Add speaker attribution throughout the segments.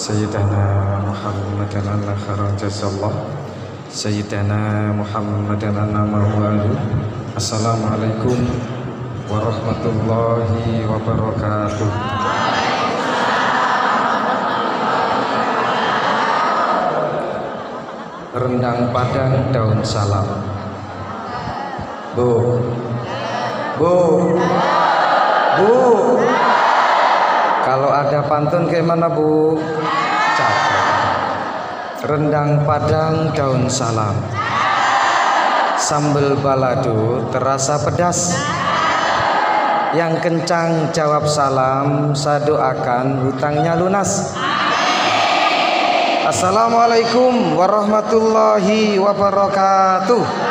Speaker 1: Sayyidina Muhammadan ala kharajasallah Sayyidina Muhammadan ala ma'walu. Assalamualaikum warahmatullahi wabarakatuh. Rendang Padang daun salam. Bu, bu, bu. Kalau ada pantun kayak mana bu? Cakep. Rendang Padang daun salam. Sambal balado terasa pedas. Yang kencang jawab salam, saya doakan hutangnya lunas. Assalamualaikum warahmatullahi wabarakatuh.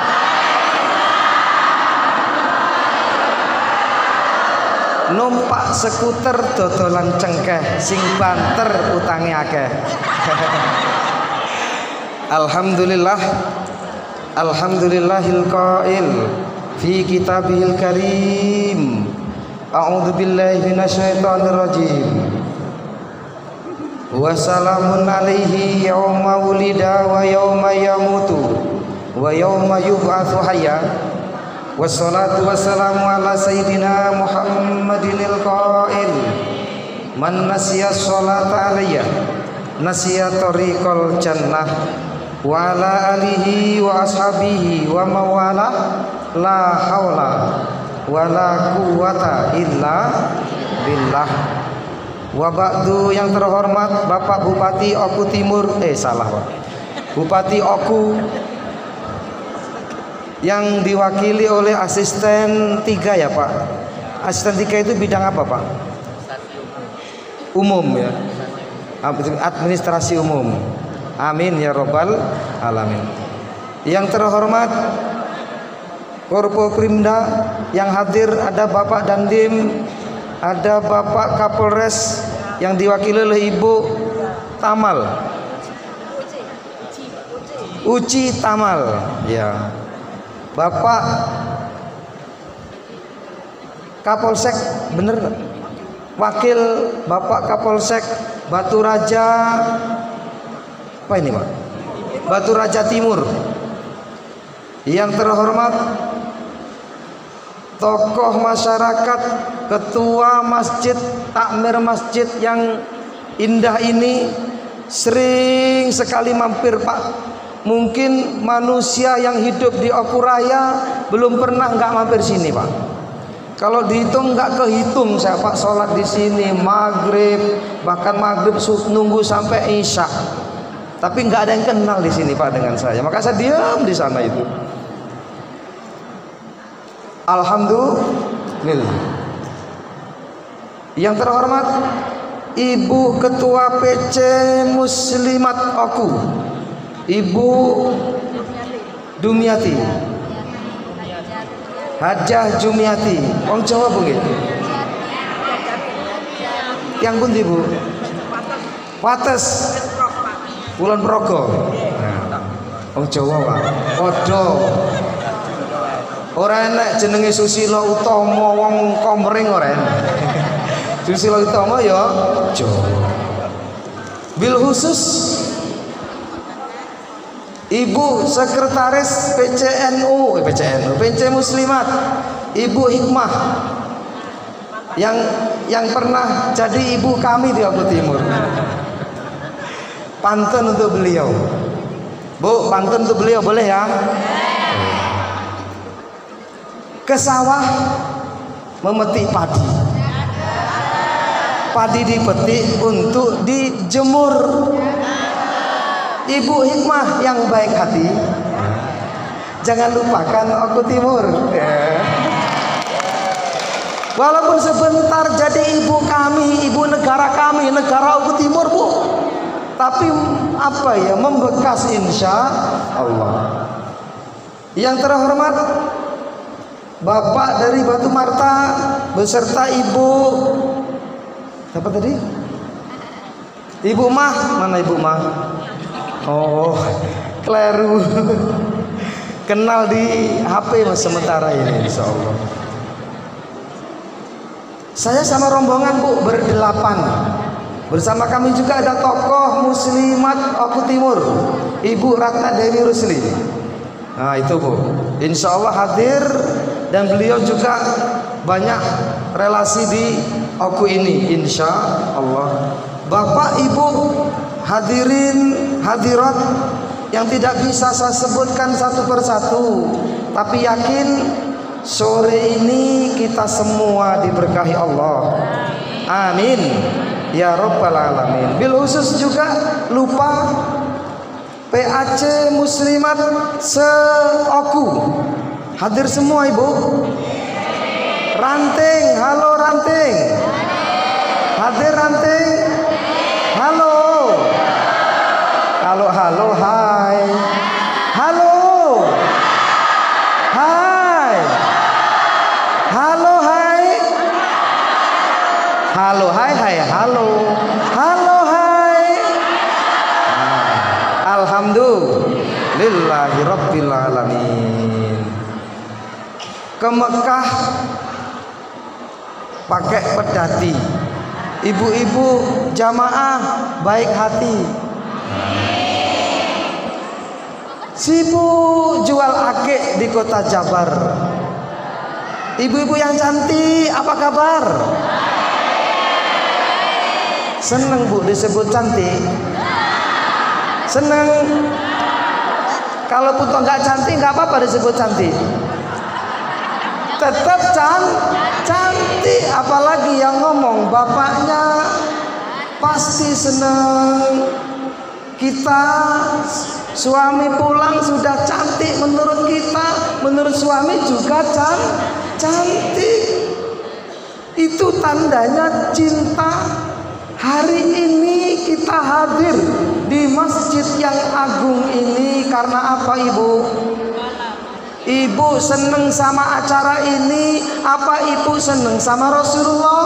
Speaker 1: Numpak skuter dodolan cengkeh, sing banter utange akeh. Alhamdulillah, alhamdulillahil qail fi kitabihil karim. A'udzu billahi minasyaitonir rajim. Wa salamun alaihi yauma wulida wa yauma yamutu wa yauma yub'atsu hayya. Wassalatu wassalamu ala sayyidina Muhammadinil qail man nasiya sholata alayya nasiya tariqal jannah wa ala alihi wa ashabihi wa mawala la haula wa la quwata illa billah. Wa ba'du, yang terhormat Bapak Bupati Oku Timur, salah Pak, Bupati Oku, yang diwakili oleh asisten 3 ya Pak. Asisten 3 itu bidang apa Pak? Umum ya, administrasi umum. Amin ya robbal alamin. Yang terhormat Forkopimda yang hadir, ada Bapak Dandim, ada Bapak Kapolres yang diwakili oleh Ibu Tamal, Uci Tamal ya. Bapak Kapolsek, bener wakil Bapak Kapolsek Batu Raja, apa ini Pak? Batu Raja Timur. Yang terhormat tokoh masyarakat, ketua masjid, takmir masjid yang indah ini, sering sekali mampir Pak. Mungkin manusia yang hidup di Oku Raya belum pernah nggak mampir sini Pak. Kalau dihitung nggak kehitung saya Pak, sholat di sini maghrib, bahkan maghrib nunggu sampai isya. Tapi nggak ada yang kenal di sini Pak dengan saya. Maka saya diam di sana itu. Alhamdulillah. Yang terhormat Ibu Ketua PC Muslimat Oku, Ibu Dumiati, Hajah Jumiati. Wong Jawa Bu nggih? Yang pundi Bu? Wates. Kulon Progo. Wong Jawa Pak. Padha. Ora enek jenenge Susilo Utomo wong Komering ora enek. Susilo Utomo ya Jawa. Bil khusus Ibu Sekretaris PCNU, PC Muslimat, Ibu Hikmah, yang pernah jadi ibu kami di Oku Timur. Pantun untuk beliau, Bu, pantun untuk beliau boleh ya? Ke sawah memetik padi, padi dipetik untuk dijemur. Ibu Hikmah yang baik hati, jangan lupakan Oku Timur ya. Walaupun sebentar jadi ibu kami, ibu negara kami, negara Oku Timur Bu, tapi apa ya, membekas insya Allah. Yang terhormat Bapak dari Batu Marta beserta Ibu apa tadi? Ibu Mah, mana Ibu Mah? Oh, keliru. Kenal di HP mas sementara ini, insya Allah. Saya sama rombongan Bu berdelapan. Bersama kami juga ada tokoh muslimat Oku Timur, Ibu Ratna Dewi Rusli. Nah itu Bu, insya Allah hadir, dan beliau juga banyak relasi di Oku ini, insya Allah. Bapak Ibu hadirin hadirat yang tidak bisa saya sebutkan satu persatu, tapi yakin sore ini kita semua diberkahi Allah. Amin ya Rabbal Alamin. Bil khusus juga lupa PAC Muslimat se-Oku hadir semua Ibu. Ranting, halo Ranting. Hadir Ranting. Halo. Halo, halo, hai. Halo. Hai. Halo, hai. Halo, hai, hai, halo. Halo, hai. Alhamdulillahi Rabbil Alamin. Ke Mekah pakai pedati. Ibu-ibu jamaah baik hati. Sibuk jual akik di kota Jabar. Ibu-ibu yang cantik, apa kabar? Seneng Bu disebut cantik? Seneng. Kalau putu nggak cantik nggak apa-apa disebut cantik. Tetap cantik. Apalagi yang ngomong bapaknya pasti seneng. Kita suami pulang sudah cantik menurut kita, menurut suami juga cantik. Itu tandanya cinta. Hari ini kita hadir di masjid yang agung ini karena apa Ibu? Ibu seneng sama acara ini, apa Ibu seneng sama Rasulullah?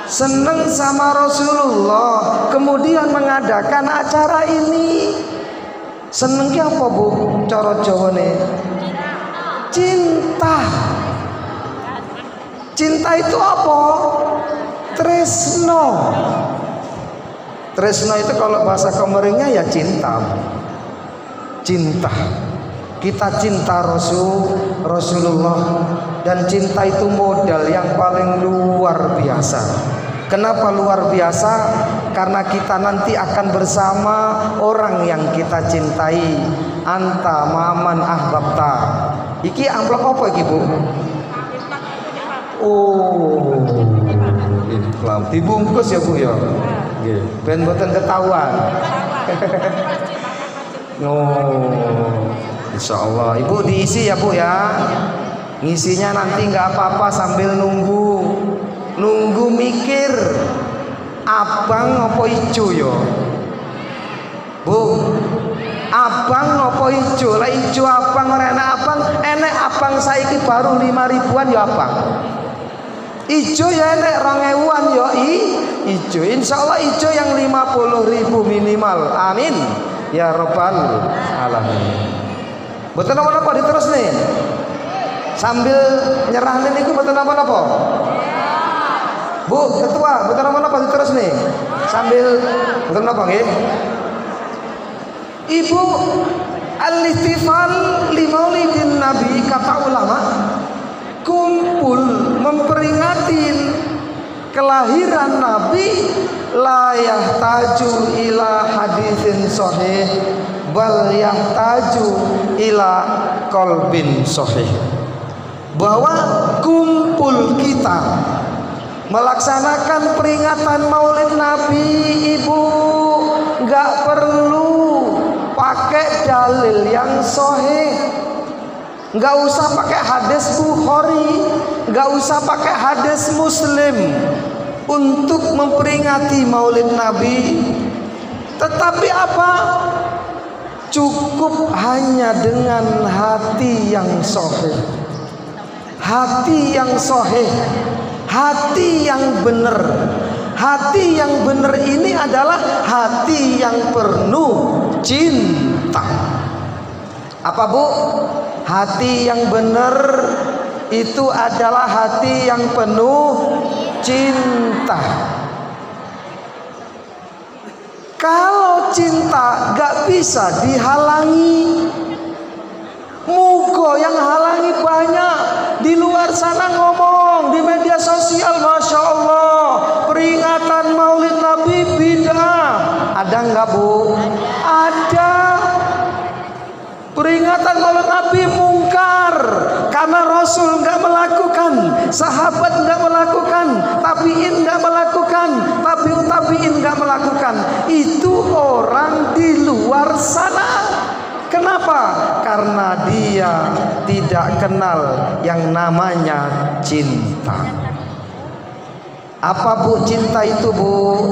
Speaker 1: Seneng sama Rasulullah, kemudian mengadakan acara ini. Senengnya apa Bu? Cara Jawane? Cinta. Cinta itu apa? Tresno. Tresno itu kalau bahasa Komeringnya ya cinta. Cinta. Kita cinta Rasulullah, dan cinta itu modal yang paling luar biasa. Kenapa luar biasa? Karena kita nanti akan bersama orang yang kita cintai. Anta maman ahbabta. Iki amplop apa iki Bu? Oh, iklam dibungkus ya Bu ya. Nggih, ben mboten ketahuan. Oh, insya Allah Ibu diisi ya Bu ya. Ngisinya nanti nggak apa-apa sambil nunggu mikir abang apa ijo ya Bu. Abang apa ijo? Lah ijo abang ora enak abang, enek abang saiki baru 5.000-an ya abang. Ijo ya enek 2.000-an ya ijo. Insya Allah ijo yang 50.000 minimal. Amin ya Rabbal Alamin. Betul apa-apa diterus nih. Sambil nyerahin niku betul apa-apa. Bu ketua, betul apa-apa diterus nih. Sambil betul apa nggih? Ibu, al-ihtifal li maulidin Nabi, kata ulama, kumpul memperingati kelahiran Nabi la yahtaju ila haditsin sahih bal yahtaju ila qalbin sahih. Bahwa kumpul kita melaksanakan peringatan Maulid Nabi, Ibu, nggak perlu pakai dalil yang sahih, nggak usah pakai hadis Bukhari, nggak usah pakai hadis Muslim untuk memperingati Maulid Nabi. Tetapi apa? Cukup hanya dengan hati yang sahih, hati yang sahih, hati yang benar. Hati yang benar ini adalah hati yang penuh cinta. Apa Bu? Hati yang benar itu adalah hati yang penuh cinta. Kalau cinta gak bisa dihalangi. Mugo yang halangi banyak. Di luar sana ngomong di media sosial, Masya Allah, peringatan Maulid Nabi bid'ah. Ada nggak Bu? Ada. Peringatan Maulid Nabi mungkar karena Rasul nggak melakukan, sahabat nggak melakukan, tabiin nggak melakukan, tabiin nggak melakukan. Itu orang di luar sana. Kenapa? Karena dia tidak kenal yang namanya cinta. Apa Bu cinta itu Bu?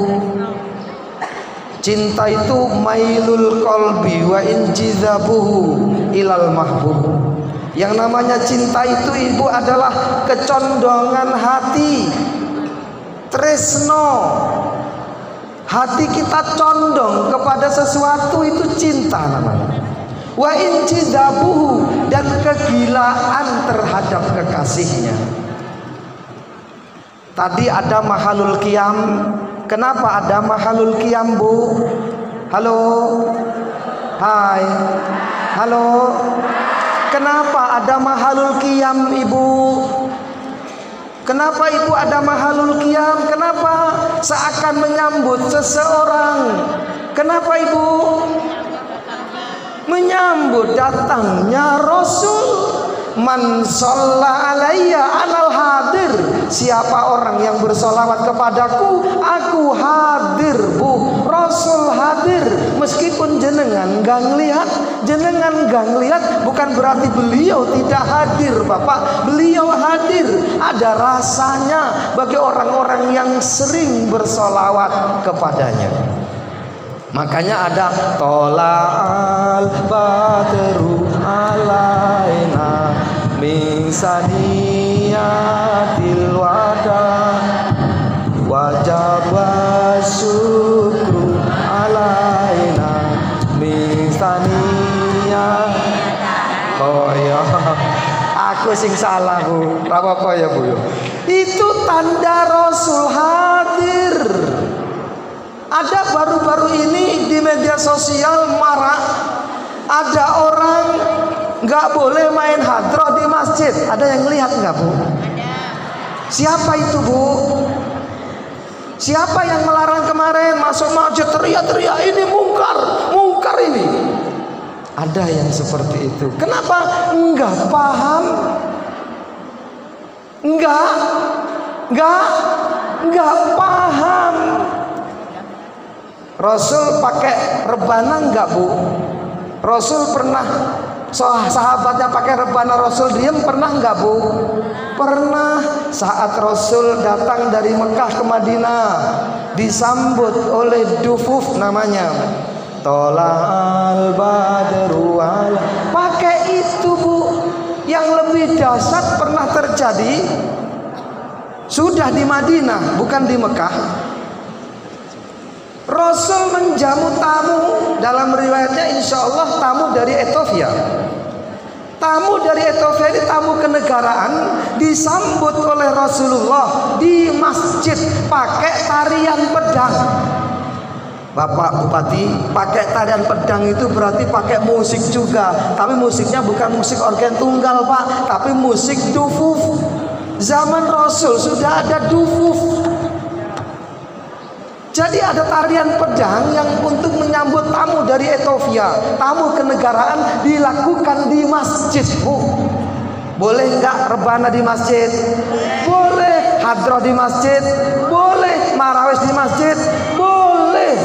Speaker 1: Cinta itu mailul qalbi wa injizabuhu ilal mahbub. Yang namanya cinta itu Ibu adalah kecondongan hati, tresno. Hati kita condong kepada sesuatu, itu cinta namanya. Wa injizabuhu, dan kegilaan terhadap kekasihnya. Tadi ada mahalul qiyam. Kenapa ada mahalul qiyam Bu? Halo? Hai. Halo? Kenapa ada mahalul qiyam Ibu? Kenapa Ibu ada mahalul qiyam? Kenapa seakan menyambut seseorang? Kenapa Ibu? Menyambut datangnya Rasul. Man shalla alayya anal hadir. Siapa orang yang bersolawat kepadaku, aku hadir Bu. Rasul hadir. Meskipun jenengan gak ngelihat, jenengan gak ngelihat, bukan berarti beliau tidak hadir Bapak. Beliau hadir. Ada rasanya bagi orang-orang yang sering bersolawat kepadanya. Makanya ada tola'al badru alaina min saniyatil wada wajaba syukru alaina min saniyat. Oh ya, aku sing salah Bu. Apa-apa ya Bu. Itu tanda Rasul hadir. Ada baru-baru ini di media sosial marak, ada orang nggak boleh main hadroh di masjid. Ada yang lihat nggak Bu? Siapa itu Bu? Siapa yang melarang kemarin masuk masjid teriak-teriak ini mungkar ini? Ada yang seperti itu. Kenapa? Enggak paham? Enggak paham. Rasul pakai rebana enggak Bu? Rasul pernah, sahabatnya pakai rebana, Rasul diem pernah enggak Bu? Pernah. Saat Rasul datang dari Mekah ke Madinah, disambut oleh dufuf namanya. Tola'al badru ala. Pakai itu Bu. Yang lebih dahsyat pernah terjadi, sudah di Madinah, bukan di Mekah. Rasul menjamu tamu, dalam riwayatnya insya Allah tamu dari Ethiopia. Tamu dari Ethiopia ini tamu kenegaraan, disambut oleh Rasulullah di masjid pakai tarian pedang. Bapak Bupati, pakai tarian pedang itu berarti pakai musik juga. Tapi musiknya bukan musik organ tunggal Pak, tapi musik dufuf. Zaman Rasul sudah ada dufuf. Jadi ada tarian pedang yang untuk menyambut tamu dari Ethiopia, tamu kenegaraan, dilakukan di masjid Bu. Boleh nggak rebana di masjid? Boleh. Hadroh di masjid? Boleh. Marawis di masjid? Boleh.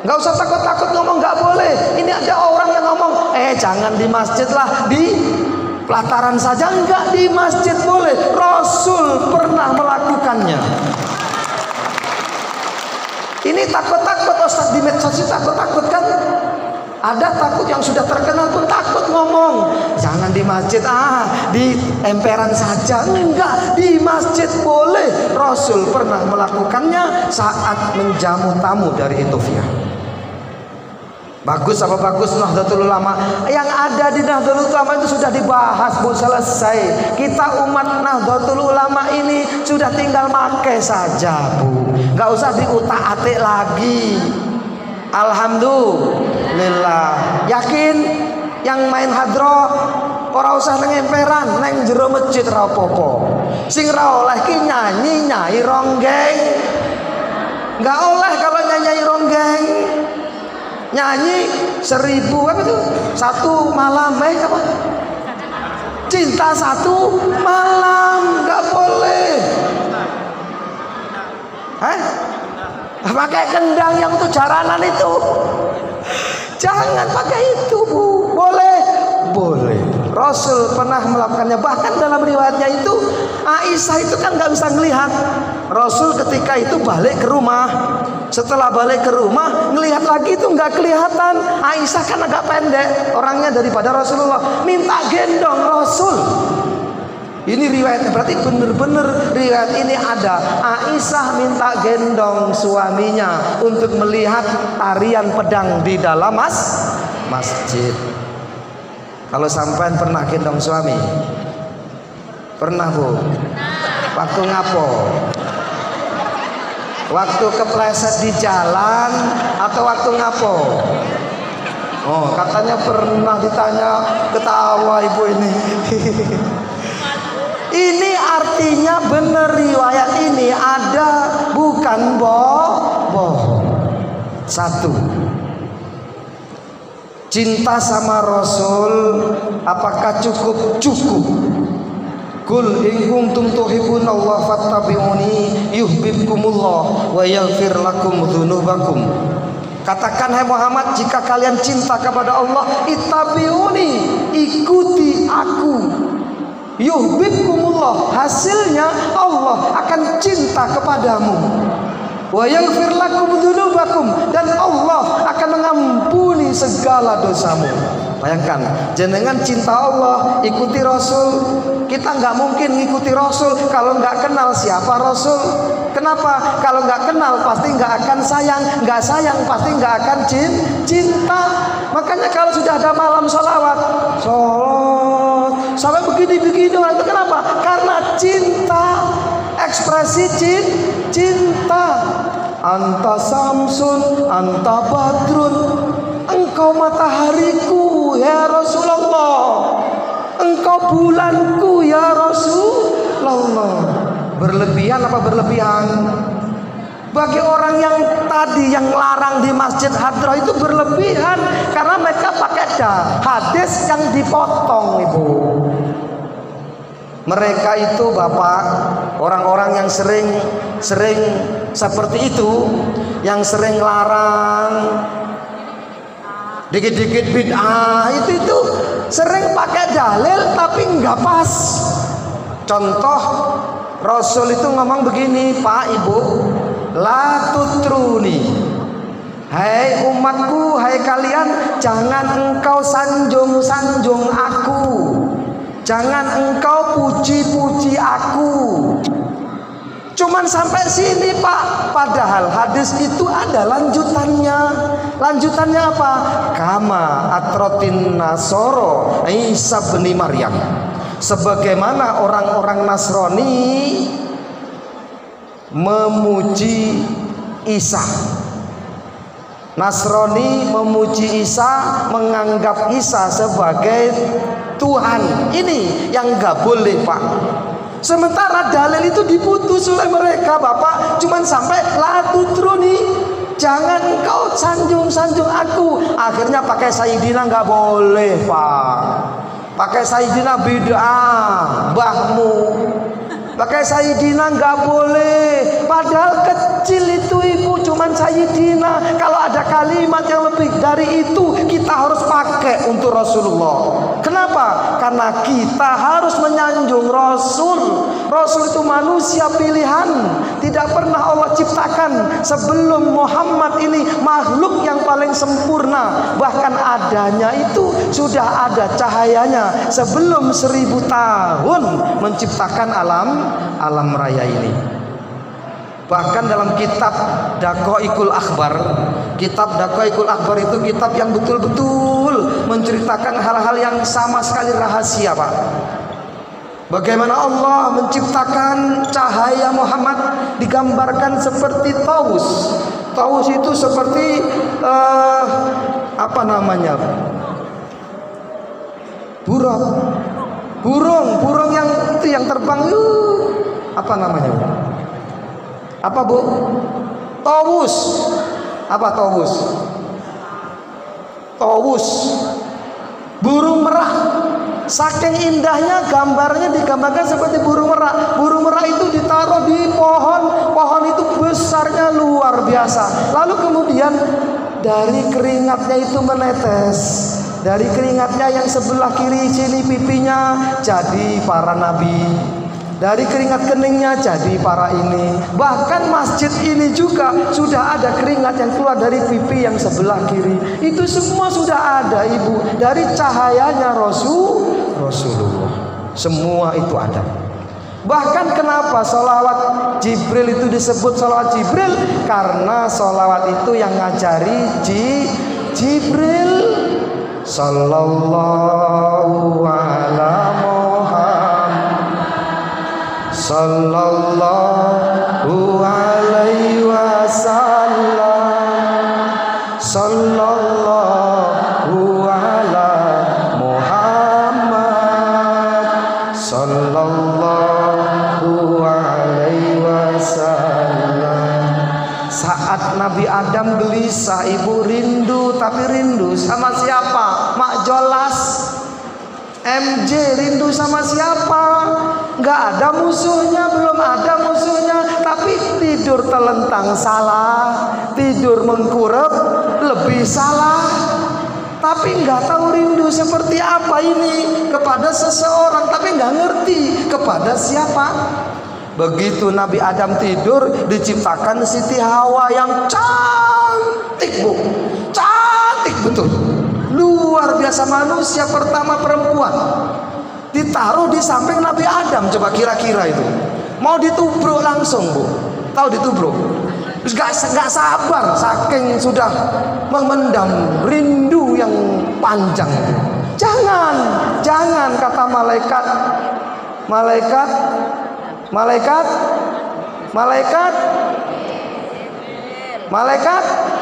Speaker 1: Nggak usah takut-takut ngomong nggak boleh. Ini ada orang yang ngomong, jangan di masjid lah, di pelataran saja. Enggak, di masjid boleh. Rasul pernah melakukannya. Ini takut-takut Ustaz, di medsos itu takut-takut kan? Ada takut yang sudah terkenal pun takut ngomong. Jangan di masjid, di emperan saja. Enggak, di masjid boleh. Rasul pernah melakukannya saat menjamu tamu dari Ethiopia. Bagus apa bagus Nahdlatul Ulama? Yang ada di Nahdlatul Ulama itu sudah dibahas, Bu, selesai. Kita umat Nahdlatul Ulama ini sudah tinggal pakai saja, Bu. Gak usah diutak-atik lagi. Alhamdulillah. Yakin yang main hadroh ora usah nang emperan, nang jero masjid ra apa-apa. Sing ra oleh ki nyanyi nyai ronggeng. Enggak oleh kalau nyanyi ronggeng. Nyanyi 1000 apa itu? 1 malam apa? Cinta 1 malam, enggak boleh. Pakai kendang yang untuk jaranan itu. Jangan pakai itu, Bu. Boleh? Boleh. Rasul pernah melakukannya. Bahkan dalam riwayatnya itu Aisyah itu kan nggak bisa ngelihat. Rasul ketika itu balik ke rumah. Setelah balik ke rumah ngelihat lagi itu nggak kelihatan. Aisyah kan agak pendek orangnya daripada Rasulullah. Minta gendong Rasul. Ini riwayatnya, berarti benar-benar riwayat ini ada. Aisyah minta gendong suaminya untuk melihat tarian pedang di dalam masjid. Kalau sampean pernah gendong suami? Pernah, Bu? Waktu ngapo? Waktu kepleset di jalan atau waktu ngapo? Oh, katanya pernah ditanya, ketawa ibu ini. Ini artinya benar riwayat ini ada, bukan bohong. 1. Cinta sama Rasul apakah cukup? Cukup. Kul in kuntum tuhibbunallaha fattabi'uni yuhibbukumullah wa yaghfir lakum dzunubakum. Katakan, hai Muhammad, jika kalian cinta kepada Allah, ittabi'uni, ikuti aku. Yuhibbukumullah, hasilnya Allah akan cinta kepadamu. Wa yaghfir lakum dzunubakum, dan Allah akan mengampuni segala dosamu. Bayangkan, jenengan cinta Allah, ikuti Rasul. Kita nggak mungkin ngikuti Rasul kalau nggak kenal siapa Rasul. Kenapa? Kalau nggak kenal pasti nggak akan sayang, nggak sayang pasti nggak akan cinta. Makanya kalau sudah ada malam sholawat, sampai begini-begini, itu kenapa? Karena cinta, ekspresi cinta. Anta samsun, anta badrun, engkau matahariku ya Rasulullah, engkau bulanku ya Rasulullah. Berlebihan apa berlebihan? Bagi orang yang tadi yang larang di Masjid Hadroh itu berlebihan, karena mereka pakai hadis yang dipotong, Ibu. Mereka itu Bapak, orang-orang yang sering seperti itu, yang sering larang, dikit-dikit bid'ah, itu sering pakai dalil tapi nggak pas. Contoh, Rasul itu ngomong begini, Pak, Ibu, la tutruni, hai umatku, hai kalian, jangan engkau sanjung-sanjung aku, jangan engkau puji-puji aku. Cuman sampai sini, Pak. Padahal hadis itu ada lanjutannya. Lanjutannya apa? Kama atrotin nasoro Isa bin Maryam. Sebagaimana orang-orang Nasrani memuji Isa. Nasrani memuji Isa, menganggap Isa sebagai Tuhan. Ini yang nggak boleh, Pak. Sementara dalil itu diputus oleh mereka, Bapak. Cuman sampai la tutruni, jangan engkau sanjung-sanjung aku. Akhirnya pakai Sayyidina nggak boleh, Pak. Pakai Sayyidina bid'ah, mbahmu. Pakai Sayyidina nggak boleh. Padahal kecil itu, Ibu, cuman Sayyidina. Kalau ada kalimat yang lebih dari itu, kita harus pakai untuk Rasulullah. Kenapa? Karena kita harus menyanjung Rasul. Rasul itu manusia pilihan. Tidak pernah Allah ciptakan sebelum Muhammad ini makhluk yang paling sempurna. Bahkan adanya itu sudah ada cahayanya sebelum 1000 tahun menciptakan alam raya ini. Bahkan dalam kitab Daqaiqul Akhbar, kitab Daqaiqul Akhbar itu kitab yang betul-betul menceritakan hal-hal yang sama sekali rahasia, Pak. Bagaimana Allah menciptakan cahaya Muhammad digambarkan seperti taus. Taus itu seperti apa namanya? Burung yang itu yang terbang. Apa namanya? Apa, Bu? Tawus. Apa tawus? Tawus. Burung merah. Saking indahnya gambarnya digambarkan seperti burung merak. Burung merak itu ditaruh di pohon. Pohon itu besarnya luar biasa. Lalu kemudian dari keringatnya itu menetes. Dari keringatnya yang sebelah kiri sini pipinya jadi para nabi. Dari keringat keningnya jadi para ini. Bahkan masjid ini juga sudah ada keringat yang keluar dari pipi yang sebelah kiri. Itu semua sudah ada, Ibu. Dari cahayanya Rasulullah. Semua itu ada. Bahkan kenapa sholawat Jibril itu disebut sholawat Jibril? Karena sholawat itu yang ngajari Jibril. Sallallahu ala Muhammad, sallallahu alaihi wasallam, sallallahu ala Muhammad, sallallahu alaihi wasallam. Saat Nabi Adam gelisah, Ibu, rindu. Tapi rindu sama siapa? Mak Jolas, MJ, rindu sama siapa? Nggak ada musuhnya, belum ada musuhnya, tapi tidur telentang salah, tidur mengkurep lebih salah. Tapi nggak tahu rindu seperti apa ini kepada seseorang, tapi nggak ngerti kepada siapa. Begitu Nabi Adam tidur, diciptakan Siti Hawa yang cantik, Bu, cantik betul, luar biasa, manusia pertama perempuan. Ditaruh di samping Nabi Adam, coba kira-kira itu mau ditubruk langsung, Bu. Tahu ditubruk? Terus gak sabar, saking sudah memendam rindu yang panjang. Jangan kata malaikat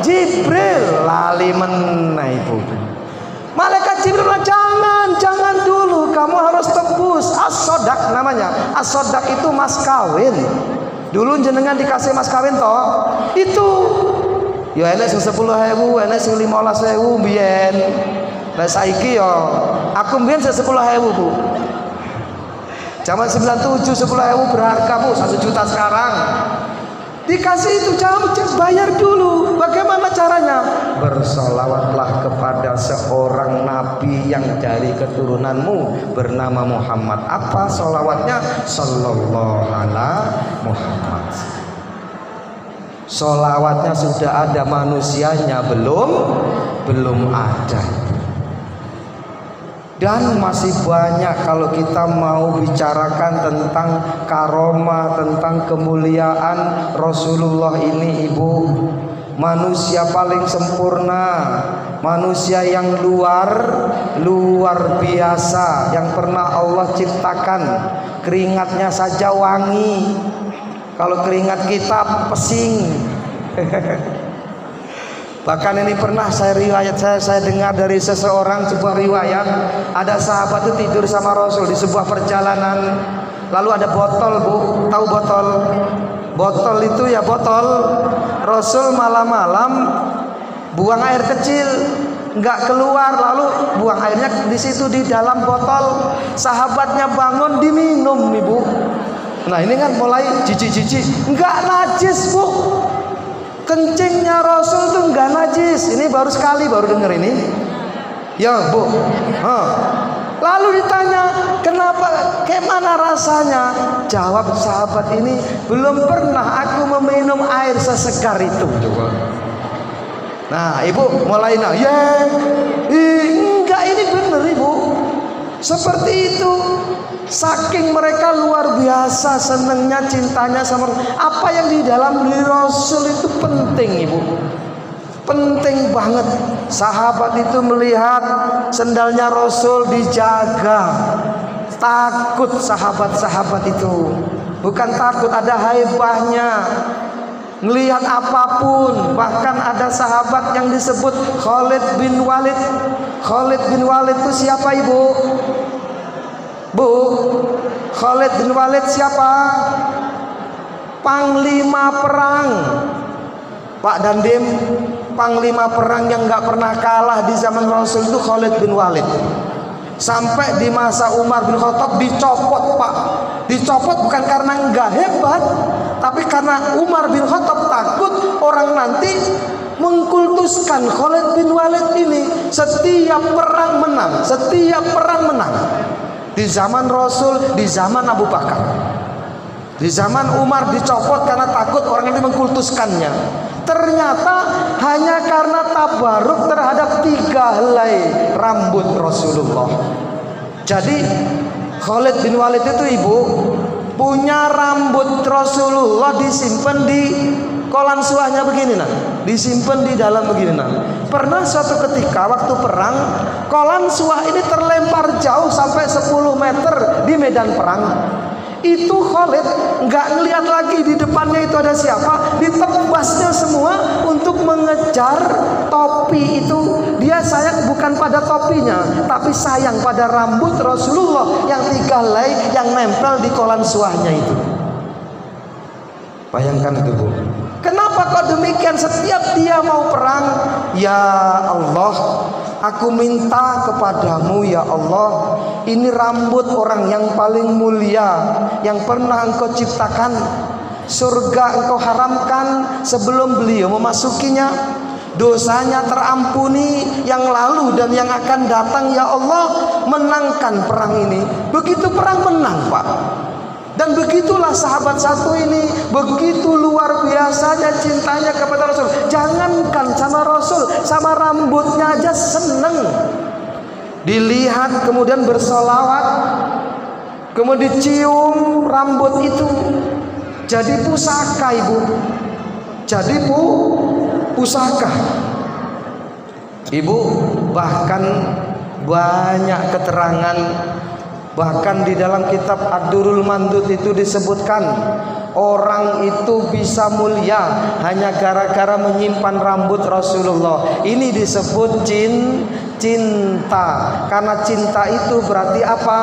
Speaker 1: Jibril lali meneh, Ibu. Malaikat Jibril bilang, jangan dulu, kamu harus tebus as-sodak namanya. As-sodak itu mas kawin. Dulu jenengan dikasih mas kawin toh, itu ya enek sing 10.000, enek sing 15.000 mbiyen. Lah saiki yo aku mbiyen 10.000, Bu. Zaman 97 10.000 berharga, Bu, 1 juta sekarang. Dikasih itu bayar dulu. Bagaimana caranya? Bersolawatlah kepada seorang nabi yang dari keturunanmu bernama Muhammad. Apa solawatnya? Sallallahu ala Muhammad. Solawatnya sudah ada, manusianya belum ada. Dan masih banyak kalau kita mau bicarakan tentang karomah, tentang kemuliaan Rasulullah ini, Ibu. Manusia paling sempurna, manusia yang luar biasa yang pernah Allah ciptakan. Keringatnya saja wangi. Kalau keringat kita pesing. Bahkan ini pernah saya dengar dari seseorang, sebuah riwayat, ada sahabat itu tidur sama Rasul di sebuah perjalanan. Lalu ada botol, Bu, tahu botol? Botol itu ya botol. Rasul malam-malam buang air kecil, nggak keluar, lalu buang airnya di situ di dalam botol. Sahabatnya bangun, diminum, Ibu. Nah ini kan mulai jijik-jijik, nggak najis, Bu. Kencingnya Rasul tuh nggak najis. Ini baru sekali, baru denger ini. Ya, Bu. Lalu ditanya, kenapa? Kayak mana rasanya? Jawab sahabat ini, belum pernah aku meminum air sesegar itu. Nah, Ibu mulai enggak, ini bener, Ibu. Seperti itu. Saking mereka luar biasa senengnya, cintanya sama apa yang di dalam diri Rasul itu penting, Ibu. Penting banget. Sahabat itu melihat sendalnya Rasul dijaga. Takut sahabat-sahabat itu. Bukan takut, ada haibahnya. Melihat apapun. Bahkan ada sahabat yang disebut Khalid bin Walid. Khalid bin Walid itu siapa, Ibu? Bu, Khalid bin Walid siapa? Panglima perang. Pak Dandim, panglima perang yang gak pernah kalah di zaman Rasul itu Khalid bin Walid. Sampai di masa Umar bin Khattab dicopot, Pak. Dicopot bukan karena nggak hebat, tapi karena Umar bin Khattab takut orang nanti mengkultuskan Khalid bin Walid ini. Setiap perang menang, setiap perang menang. Di zaman Rasul, di zaman Abu Bakar, di zaman Umar dicopot karena takut orang ini mengkultuskannya. Ternyata hanya karena tabaruk terhadap 3 helai rambut Rasulullah. Jadi Khalid bin Walid itu, Ibu, punya rambut Rasulullah disimpan di kolan suahnya begini, nah, disimpan di dalam begini, nah. Pernah suatu ketika waktu perang, kolan suah ini terlempar jauh sampai 10 meter di medan perang. Itu Khalid nggak ngelihat lagi di depannya itu ada siapa, ditebasnya semua untuk mengejar topi itu. Dia sayang bukan pada topinya, tapi sayang pada rambut Rasulullah yang 3 helai yang nempel di kolan suahnya itu. Bayangkan itu, Bu. Kenapa kok demikian? Setiap dia mau perang, ya Allah, aku minta kepadamu ya Allah, ini rambut orang yang paling mulia yang pernah engkau ciptakan. Surga engkau haramkan sebelum beliau memasukinya. Dosanya terampuni yang lalu dan yang akan datang, ya Allah, menangkan perang ini. Begitu perang menang, Pak. Dan begitulah sahabat satu ini, begitu luar biasanya cintanya kepada Rasul. Jangankan sama Rasul, sama rambutnya aja seneng. Dilihat kemudian bersolawat, kemudian dicium rambut itu. Jadi pusaka, Ibu. Jadi pusaka. Ibu, bahkan banyak keterangan. Bahkan di dalam kitab Ad-Durrul Mandud itu disebutkan orang itu bisa mulia hanya gara-gara menyimpan rambut Rasulullah. Ini disebut cinta. Karena cinta itu berarti apa?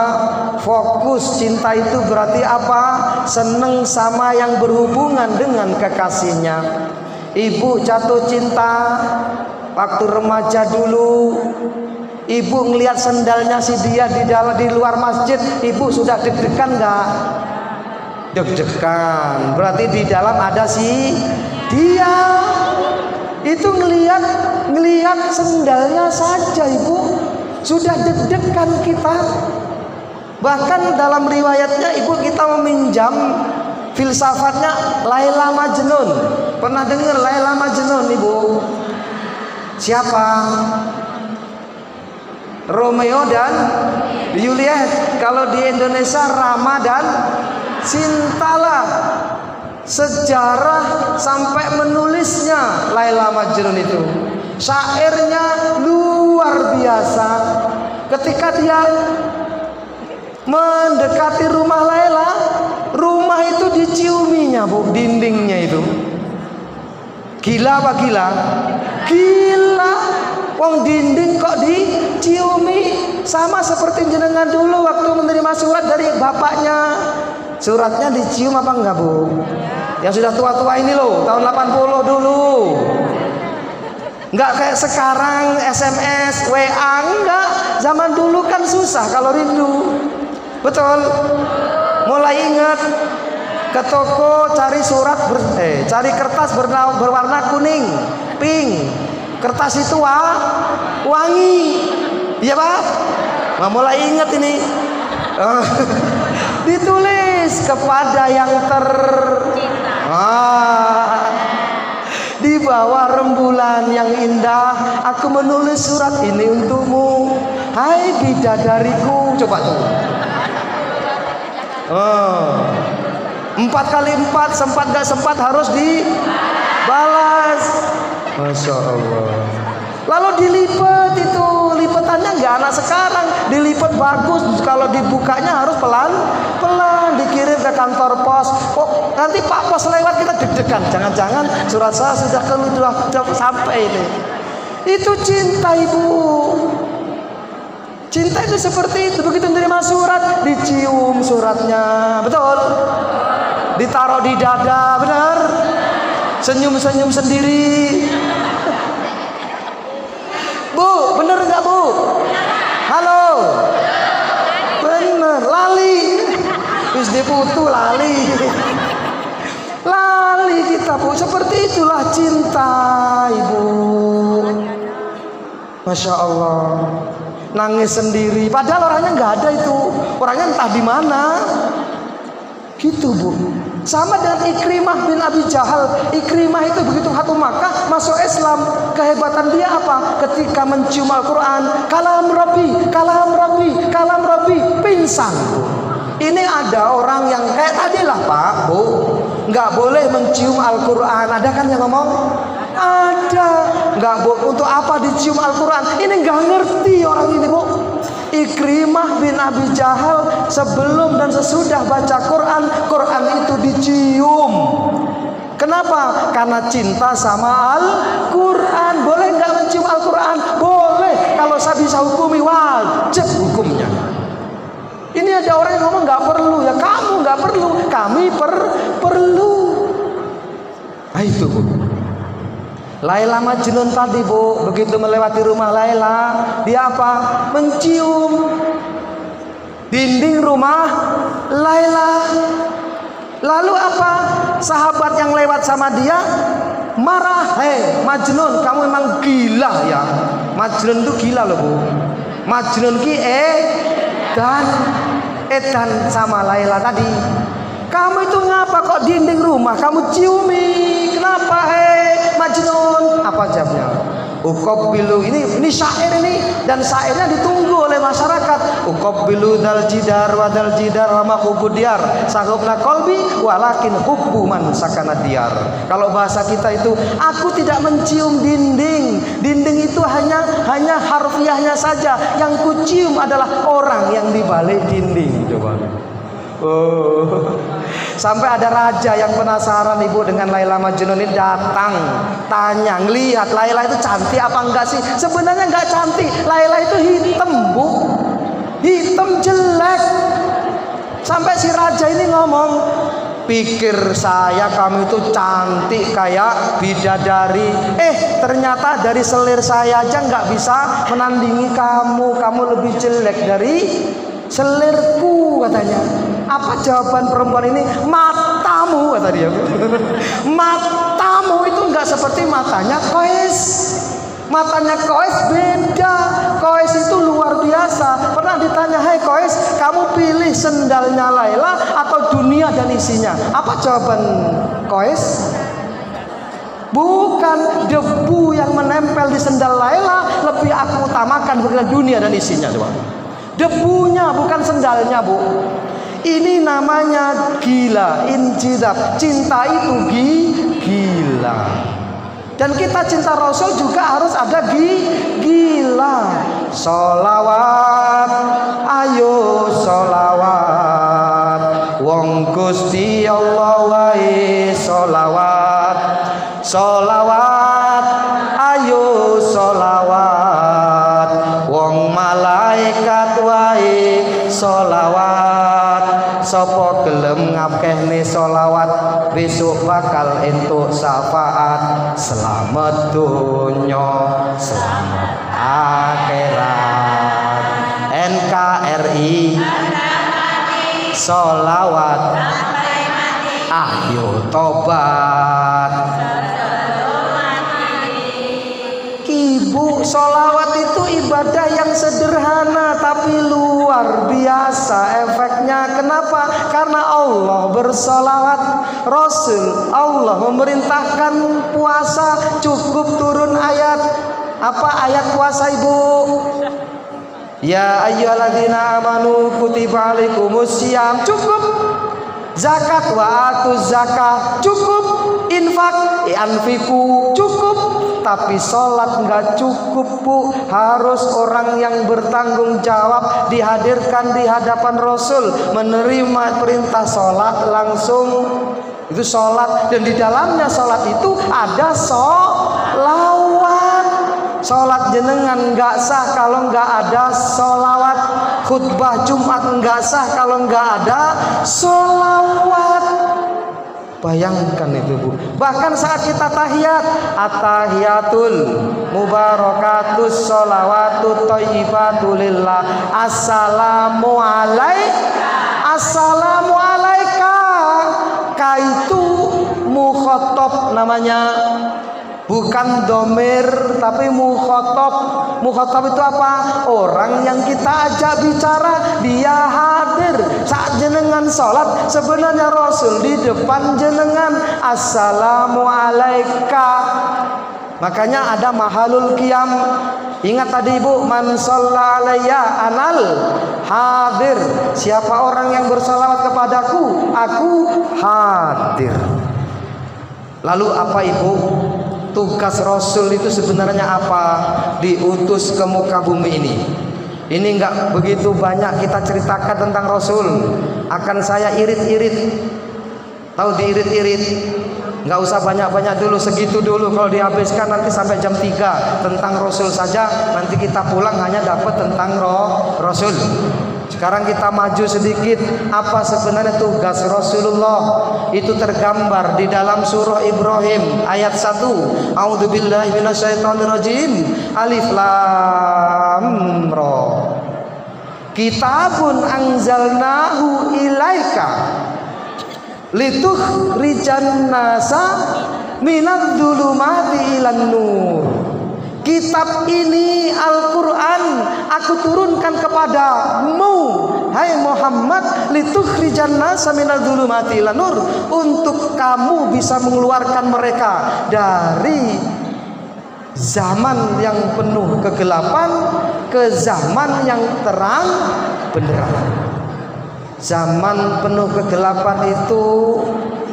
Speaker 1: Fokus. Cinta itu berarti apa? Seneng sama yang berhubungan dengan kekasihnya. Ibu jatuh cinta waktu remaja dulu. Ibu ngelihat sendalnya si dia di luar masjid, ibu sudah deg-degan nggak? Deg-degan. Berarti di dalam ada si dia. Itu ngelihat sendalnya saja, Ibu, sudah deg-degan kita. Bahkan dalam riwayatnya, Ibu, kita meminjam filsafatnya Laila Majnun. Pernah dengar Laila Majnun, Ibu? Siapa? Romeo dan Juliet. Kalau di Indonesia Rama dan Sintalah. Sejarah sampai menulisnya Laila Majnun itu. Syairnya luar biasa. Ketika dia mendekati rumah Laila, rumah itu diciuminya, Bu, dindingnya itu. Gila apa gila? Gila. Wong dinding kok diciumi. Sama seperti jenengan dulu waktu menerima surat dari bapaknya. Suratnya dicium apa enggak, Bu? Yang sudah tua-tua ini loh, tahun 80 dulu. Enggak kayak sekarang SMS, WA, enggak. Zaman dulu kan susah kalau rindu. Betul? Mulai ingat ke toko cari cari kertas berwarna kuning, pink. Kertas itu wangi. Iya, Pak? Nah, mulai ingat ini. Ditulis kepada yang di bawah rembulan yang indah, aku menulis surat ini untukmu. Hai bidadariku. Coba tuh. 4 kali 4 sempat gak sempat harus dibalas. Masya Allah. Lalu dilipat itu, lipatannya nggak anak sekarang, dilipat bagus. Kalau dibukanya harus pelan-pelan, dikirim ke kantor pos. Oh, nanti Pak Pos lewat kita deg-degan. Jangan-jangan surat saya sudah sampai ini. Itu cinta, Ibu. Cinta itu seperti itu. Begitu menerima surat, dicium suratnya, betul? Ditaruh di dada, benar? Senyum-senyum sendiri. Bu, bener nggak Bu? Halo. Bener, lali. Wis diputu lali. Lali kita Bu. Seperti itulah cinta, Ibu. Masya Allah. Nangis sendiri. Padahal orangnya nggak ada itu. Orangnya entah di mana. Gitu Bu. Sama dengan Ikrimah bin Abi Jahal. Ikrimah itu begitu Fatu Makkah masuk Islam, kehebatan dia apa? Ketika mencium Al-Quran, kalam Rabbi, kalam Rabbi, kalam Rabbi, pingsan. Ini ada orang yang kayak tadi lah Pak, Bu, nggak boleh mencium Al-Quran. Ada kan yang ngomong? Ada. Nggak boleh. Untuk apa dicium Al-Quran? Ini nggak ngerti orang ini Bu. Ikrimah bin Abi Jahal sebelum dan sesudah baca Quran, Quran itu dicium. Kenapa? Karena cinta sama Al-Quran. Boleh nggak mencium Al-Quran? Boleh. Kalau saya bisa hukumi, wajib hukumnya. Ini ada orang yang ngomong nggak perlu. Ya kamu nggak perlu, kami perlu. Nah itu Bu. Laila Majnun tadi Bu, begitu melewati rumah Laila, dia apa? Mencium dinding rumah Laila. Lalu apa? Sahabat yang lewat sama dia marah, hei Majnun, kamu memang gila ya. Majnun itu gila loh Bu. Majnun ki edan sama Laila tadi. Kamu itu ngapa kok dinding rumah kamu ciumi? Kenapa hei Majnun? Apa jawabnya? Uqabbilu, ini syair ini, dan syairnya ditunggu oleh masyarakat. Uqabbilu dal jidar wa dal jidar wa maqubudiar sahubna qalbi walakin hubbu man sakana diyar. Kalau bahasa kita itu, aku tidak mencium dinding. Dinding itu hanya harfiahnya saja. Yang kucium adalah orang yang di balik dinding. Coba. Oh. Sampai ada raja yang penasaran Ibu dengan Laila Majnun ini, datang tanya, ngelihat Laila itu cantik apa enggak sih? Sebenarnya enggak cantik. Laila itu hitam Bu, hitam jelek. Sampai si raja ini ngomong, pikir saya kamu itu cantik kayak bidadari. Ternyata dari selir saya aja nggak bisa menandingi kamu. Kamu lebih jelek dari selirku katanya. Apa jawaban perempuan ini? Matamu kata dia. Matamu itu nggak seperti matanya Qais. Matanya Qais beda. Qais itu luar biasa. Pernah ditanya, hei Qais, kamu pilih sendalnya Laila atau dunia dan isinya? Apa jawaban Qais? Bukan, debu yang menempel di sendal Laila lebih aku utamakan daripada dunia dan isinya. Coba. Debunya bukan sendalnya Bu. Ini namanya gila, injidab. Cinta itu gila. Dan kita cinta Rasul juga harus ada gila. Sholawat, ayo sholawat. Wong Gusti Allah wae sholawat. Sholawat, ayo sholawat. Wong malaikat wae sholawat. Sopo gelem ngakehne sholawat, besok bakal entuk syafaat. Selamat dunya, selamat akhirat. NKRI sholawat, ayo tobat. Ibu, sholawat itu ibadah yang sederhana tapi luar biasa efeknya. Kenapa? Karena Allah bersolawat, Rasul Allah memerintahkan puasa, cukup turun ayat. Apa ayat puasa Ibu? Ya ayyuhalladzina amanu kutiba alaikumus syiyam. Cukup Zakat wa atuz zakah cukup, infak anfiku cukup, tapi sholat nggak cukup Bu. Harus orang yang bertanggung jawab dihadirkan di hadapan Rasul, menerima perintah sholat langsung. Itu sholat, dan di dalamnya sholat itu ada sholawat. Sholat jenengan nggak sah kalau nggak ada sholawat. Khutbah Jumat nggak sah kalau nggak ada sholawat. Bayangkan itu Bu. Bahkan saat kita tahiyat, at-tahiyatul mubarakatus sholawatut thayyibatu lillah, assalamu alaika. Ka itu mukhatab namanya, bukan domir tapi mukhatab. Mukhatab itu apa? Orang yang kita ajak bicara, dia hadir saat jenengan sholat. Sebenarnya Rasul di depan jenengan, assalamu alaika. Makanya ada mahalul qiyam. Ingat tadi Ibu, man shalla alayya anal hadir. Siapa orang yang bersalawat kepadaku, aku hadir. Lalu apa Ibu? Tugas Rasul itu sebenarnya apa? Diutus ke muka bumi ini. Ini enggak begitu banyak kita ceritakan tentang Rasul. Akan saya irit-irit. Tahu diirit-irit? Enggak usah banyak-banyak dulu, segitu dulu. Kalau dihabiskan nanti sampai jam 3 tentang Rasul saja. Nanti kita pulang hanya dapat tentang Rasul. Sekarang kita maju sedikit. Apa sebenarnya tugas Rasulullah? Itu tergambar di dalam surah Ibrahim ayat 1. A'udzubillahi minasyaitonirrajim. Alif lam ra. Kitabun anzalnahu ilaika litukhrijan nasa minadh-dhulumati ilan nur. Kitab ini Al-Quran aku turunkan kepadamu, hai Muhammad, litukhrijan nasa minadh-dhulumati ilan nur, untuk kamu bisa mengeluarkan mereka dari zaman yang penuh kegelapan ke zaman yang terang benderang. Zaman penuh kegelapan itu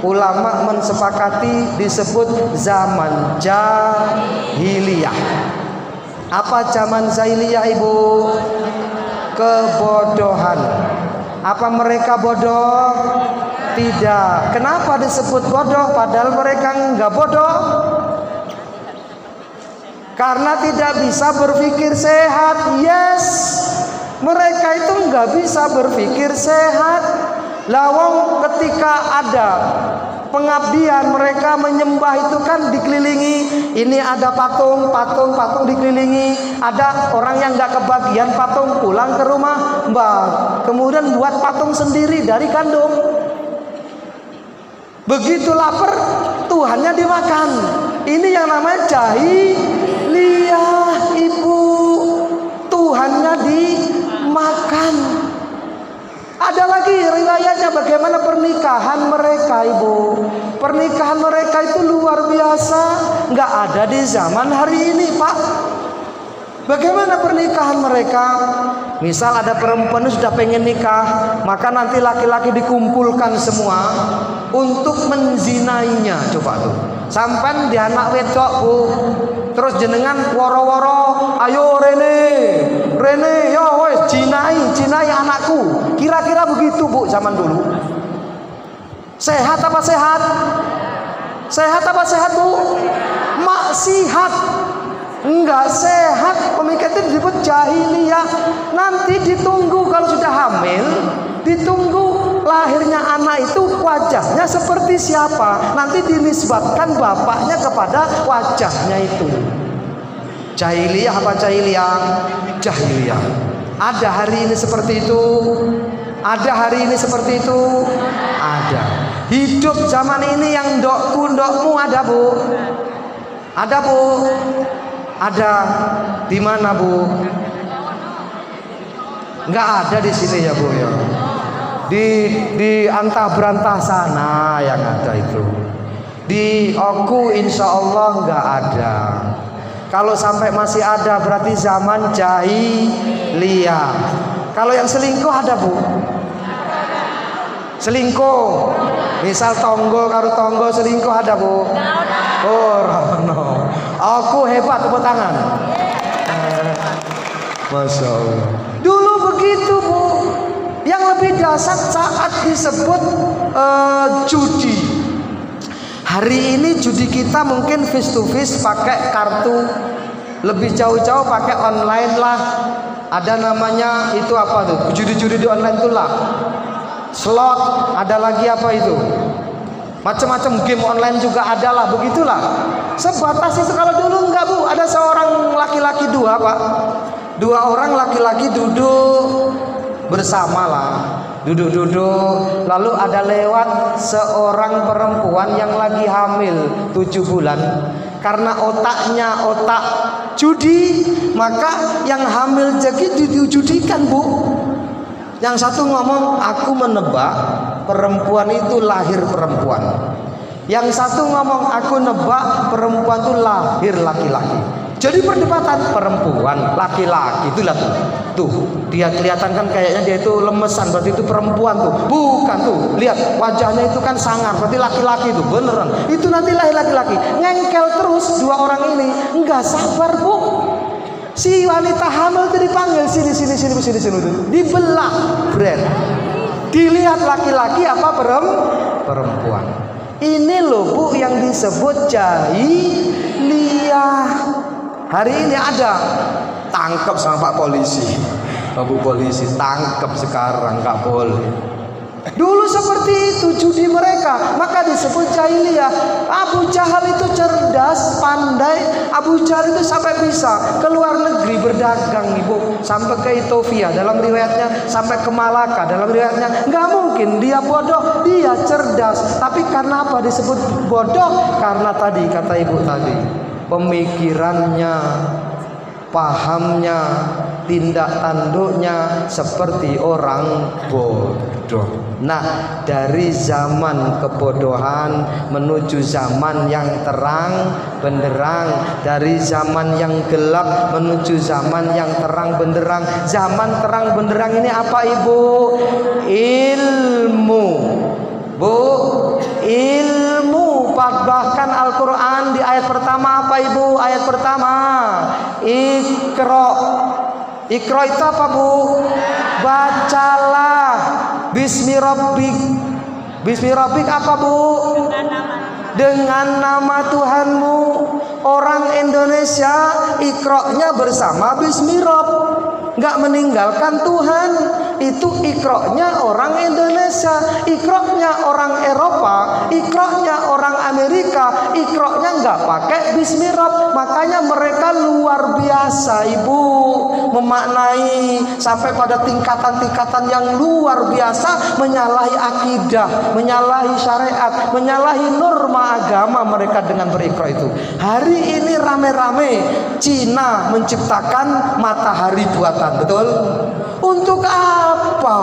Speaker 1: ulama mensepakati disebut zaman jahiliyah. Apa zaman jahiliyah Ibu? Kebodohan. Apa mereka bodoh? Tidak. Kenapa disebut bodoh padahal mereka enggak bodoh? Karena tidak bisa berpikir sehat. Yes, mereka itu enggak bisa berpikir sehat. Lawang ketika ada pengabdian, mereka menyembah itu kan dikelilingi. Ini ada patung dikelilingi. Ada orang yang nggak kebagian patung, pulang ke rumah mbak, kemudian buat patung sendiri dari kandung. Begitu lapar, Tuhannya dimakan. Ini yang namanya jahiliyah Ibu. Tuhannya dimakan. Ada lagi riwayatnya bagaimana pernikahan mereka Ibu. Pernikahan mereka itu luar biasa, nggak ada di zaman hari ini Pak. Bagaimana pernikahan mereka? Misal ada perempuan sudah pengen nikah, maka nanti laki-laki dikumpulkan semua untuk menzinainya. Coba tuh, sampan di anak wedok Bu, terus jenengan woro-woro, ayo Rene, yo wes jinai anakku. Kira-kira begitu Bu zaman dulu. Sehat apa sehat? Sehat apa sehat Bu? Maksiat. Enggak sehat. Pemikiran itu disebut jahiliyah. Nanti ditunggu kalau sudah hamil, ditunggu lahirnya anak itu wajahnya seperti siapa. Nanti dinisbatkan bapaknya kepada wajahnya itu. Jahiliyah apa jahiliyah? Jahiliyah. Ada hari ini seperti itu? Ada hari ini seperti itu? Ada. Hidup zaman ini yang ndokmu ada Bu? Ada Bu? Ada. Di mana Bu? Enggak ada di sini ya Bu ya. Di antah berantah sana yang ada itu. Di Oku insya Allah enggak ada. Kalau sampai masih ada berarti zaman jahiliyah. Kalau yang selingkuh ada Bu? Selingkuh. Misal tonggo karo tonggo selingkuh ada Bu? Oh, no. Aku hebat, tepuk tangan. Masya Allah. Dulu begitu Bu. Yang lebih dahsyat saat disebut judi. Hari ini judi kita mungkin face to face pakai kartu, lebih jauh-jauh pakai online lah. Ada namanya itu apa tuh? Judi-judi di online itu lah. Slot, ada lagi apa itu? Macam-macam game online juga ada lah, begitulah. Sebatas itu. Kalau dulu enggak Bu, ada seorang laki-laki dua Pak. Dua orang laki-laki duduk bersama lah, duduk-duduk, lalu ada lewat seorang perempuan yang lagi hamil 7 bulan. Karena otaknya otak judi, maka yang hamil jadi dijudikan Bu. Yang satu ngomong, aku menebak perempuan itu lahir perempuan. Yang satu ngomong, aku nebak perempuan itu lahir laki-laki. Jadi perdebatan perempuan, laki-laki, itulah tuh. Dia kelihatan kan kayaknya dia itu lemesan, berarti itu perempuan tuh. Bukan tuh, lihat wajahnya itu kan sangar, berarti laki-laki itu beneran. Itu nanti lahir laki-laki. Ngengkel terus dua orang ini, enggak sabar Bu. Si wanita hamil itu dipanggil sini, dibelah brand. Dilihat laki-laki apa perempuan. Ini loh Bu yang disebut jahiliyah. Hari ini ada, tangkap sama Pak Polisi, Bapak Polisi tangkap sekarang, nggak boleh. Dulu seperti itu judi mereka, maka disebut jahiliyah. Abu Jahal itu cerdas, pandai. Abu Jahal itu sampai bisa ke luar negeri berdagang Ibu, sampai ke Ethiopia dalam riwayatnya, sampai ke Malaka dalam riwayatnya. Nggak mungkin dia bodoh, dia cerdas. Tapi karena apa disebut bodoh? Karena tadi kata Ibu tadi, pemikirannya, pahamnya, tindak tanduknya seperti orang bodoh. Nah, dari zaman kebodohan menuju zaman yang terang benderang, dari zaman yang gelap menuju zaman yang terang benderang. Zaman terang benderang ini apa Ibu? Ilmu Bu, ilmu. Bahkan Al-Quran di ayat pertama apa Ibu? Ayat pertama Iqra. Iqra itu apa Bu? Bacalah. Bismi Rabbik. Bismi Rabbik apa Bu? Dengan nama Tuhanmu. Orang Indonesia Iqra-nya bersama Bismi Rabb, nggak meninggalkan Tuhan. Itu Iqra-nya orang Indonesia, Iqra-nya orang Eropa, Iqra-nya orang Amerika, Iqra-nya nggak pakai Bismi Rabb. Makanya mereka luar biasa Ibu, memaknai sampai pada tingkatan-tingkatan yang luar biasa, menyalahi akidah, menyalahi syariat, menyalahi norma agama mereka dengan beriqra itu. Hari ini rame-rame Cina menciptakan matahari buatan, betul? Untuk apa?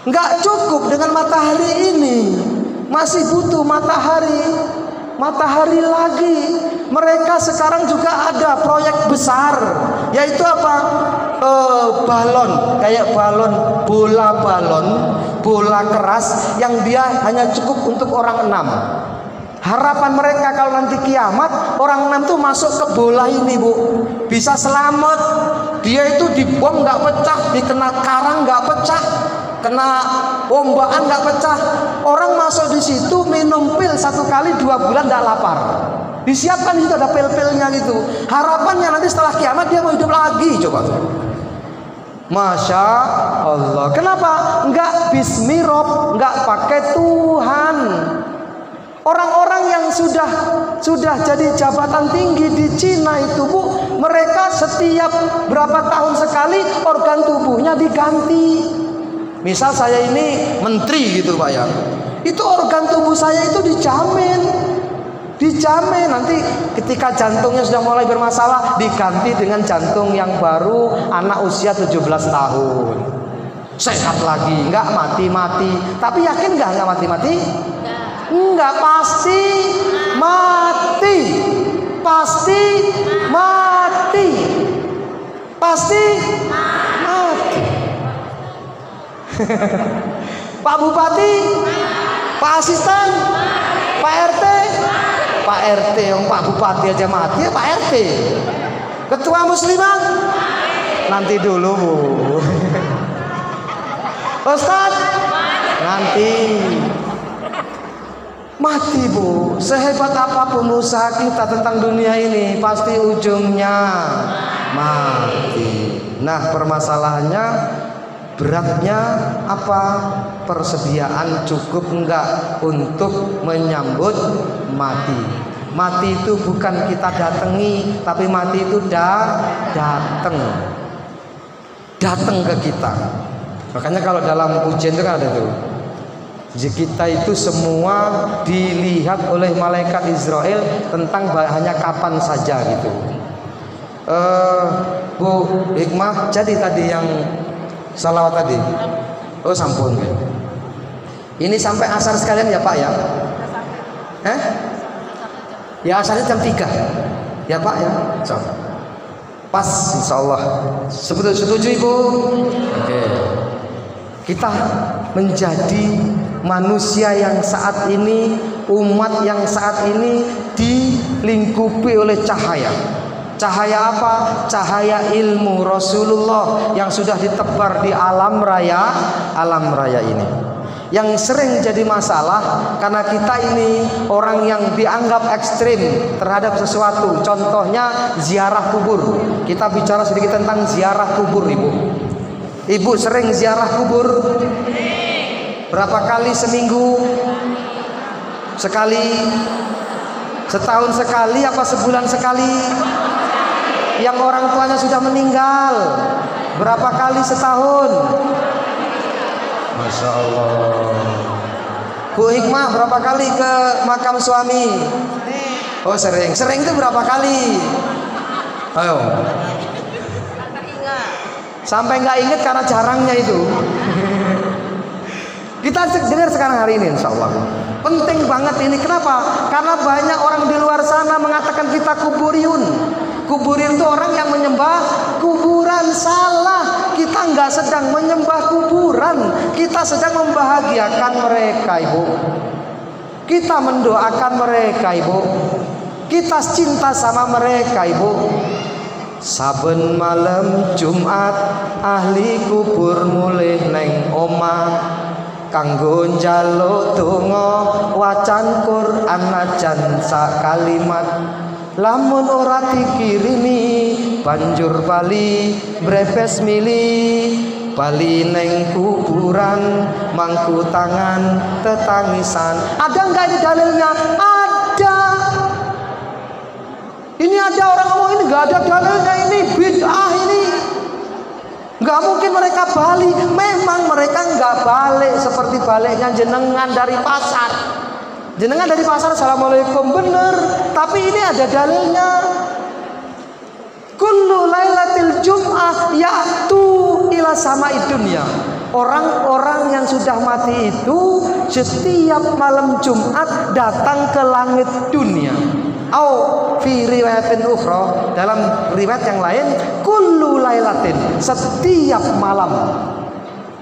Speaker 1: Nggak cukup dengan matahari ini, masih butuh matahari lagi. Mereka sekarang juga ada proyek besar, yaitu apa? Balon, kayak balon, bola keras yang dia hanya cukup untuk orang 6. Harapan mereka kalau nanti kiamat orang 6 tuh masuk ke bola ini Bu, bisa selamat. Dia itu dibom nggak pecah, dikena karang nggak pecah, kena ombaan nggak pecah. Orang masuk di situ minum pil 1 kali 2 bulan nggak lapar. Disiapkan itu ada pil-pilnya gitu. Harapannya nanti setelah kiamat dia mau hidup lagi, coba tuh. Masya Allah. Kenapa? Enggak Bismi Rabb, enggak pakai Tuhan. Orang-orang yang sudah jadi jabatan tinggi di Cina itu Bu, mereka setiap berapa tahun sekali organ tubuhnya diganti. Misal saya ini menteri gitu Pak ya, itu organ tubuh saya itu dijamin nanti ketika jantungnya sudah mulai bermasalah diganti dengan jantung yang baru, anak usia 17 tahun, sehat lagi, nggak mati-mati. Tapi yakin nggak mati-mati? Enggak, pasti mati. Pasti mati. Pasti mati. Pak Bupati, Pak Asisten, Pak RT, Pak RT, yang Pak Bupati aja mati, Pak RT. Ketua Muslimat, nanti dulu Bu. Ustaz, nanti. Mati Bu. Sehebat apapun usaha kita tentang dunia ini, pasti ujungnya mati. Nah, permasalahannya beratnya apa? Persediaan cukup enggak untuk menyambut mati. Mati itu bukan kita datangi, tapi mati itu datang ke kita. Makanya kalau dalam ujian itu kan ada tuh, kita itu semua dilihat oleh malaikat Israel tentang hanya kapan saja gitu. Bu Hikmah, jadi tadi yang salawat tadi, oh sampun. Ini sampai asar sekalian ya Pak ya? Ya asarnya jam 3 ya Pak ya? So. Pas insya Allah. Setuju Ibu? Oke. Kita menjadi manusia yang saat ini, umat yang saat ini dilingkupi oleh cahaya. Cahaya apa? Cahaya ilmu Rasulullah yang sudah ditebar di alam raya ini. Yang sering jadi masalah karena kita ini orang yang dianggap ekstrim terhadap sesuatu. Contohnya ziarah kubur. Kita bicara sedikit tentang ziarah kubur, Ibu. Ibu sering ziarah kubur? Berapa kali seminggu? Sekali? Setahun sekali apa sebulan sekali? Yang orang tuanya sudah meninggal berapa kali setahun? Masya Allah. Bu Hikmah berapa kali ke makam suami? Oh sering. Sering itu berapa kali? Ayo. Sampai nggak inget karena jarangnya itu. Kita dengar sekarang hari ini insya Allah. Penting banget ini. Kenapa? Karena banyak orang di luar sana mengatakan kita kuburiyun. Kuburiyun itu orang yang menyembah kuburan. Salah. Kita nggak sedang menyembah kuburan. Kita sedang membahagiakan mereka, Ibu. Kita mendoakan mereka, Ibu. Kita cinta sama mereka, Ibu. Saben malam Jumat ahli kubur mulih neng omah kanggo njaluk donga wacan Quran najan sak kalimat lamun ora dikirimi banjur bali brebes mili bali neng kuburan mangku tangan tetangisan. Ada enggak ini dalilnya? Ada. Ini ada orang ngomong ini enggak ada dalilnya, ini bid'ah ini. Enggak mungkin mereka balik. Memang mereka enggak balik seperti baliknya jenengan dari pasar. Jenengan dari pasar assalamualaikum bener, tapi ini ada dalilnya. Kullu lailatil jum'ah ya'tu ila sama'id dunya. Orang-orang yang sudah mati itu setiap malam Jumat datang ke langit dunia. Au fi riwayatin ukhra, dalam riwayat yang lain kullu lailatin, setiap malam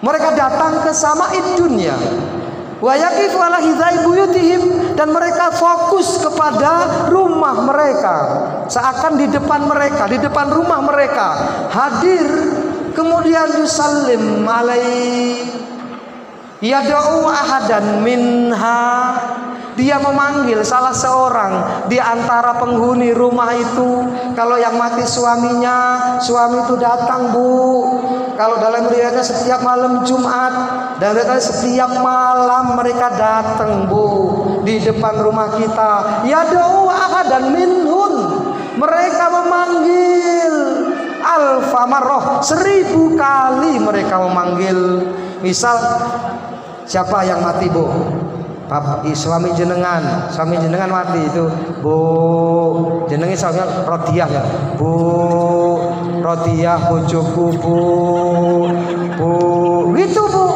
Speaker 1: mereka datang ke sama'id dunya. Wa yaqifu ala hidai buyutihim, dan mereka fokus kepada rumah mereka, seakan di depan mereka, di depan rumah mereka hadir. Kemudian yusallim alaihi yad'u ahadan minha, dia memanggil salah seorang di antara penghuni rumah itu. Kalau yang mati suaminya, suami itu datang, Bu. Kalau dalam riwayatnya setiap malam Jumat, dan setiap malam mereka datang, Bu, di depan rumah kita. Yad'u ahadan minhun, mereka memanggil alfa marrah, 1000 kali mereka memanggil. Misal siapa yang mati, Bu? Suami jenengan mati itu, Bu, jenengi suami Rodiah ya, Bu Rodiah bojoku, Bu, gitu, Bu.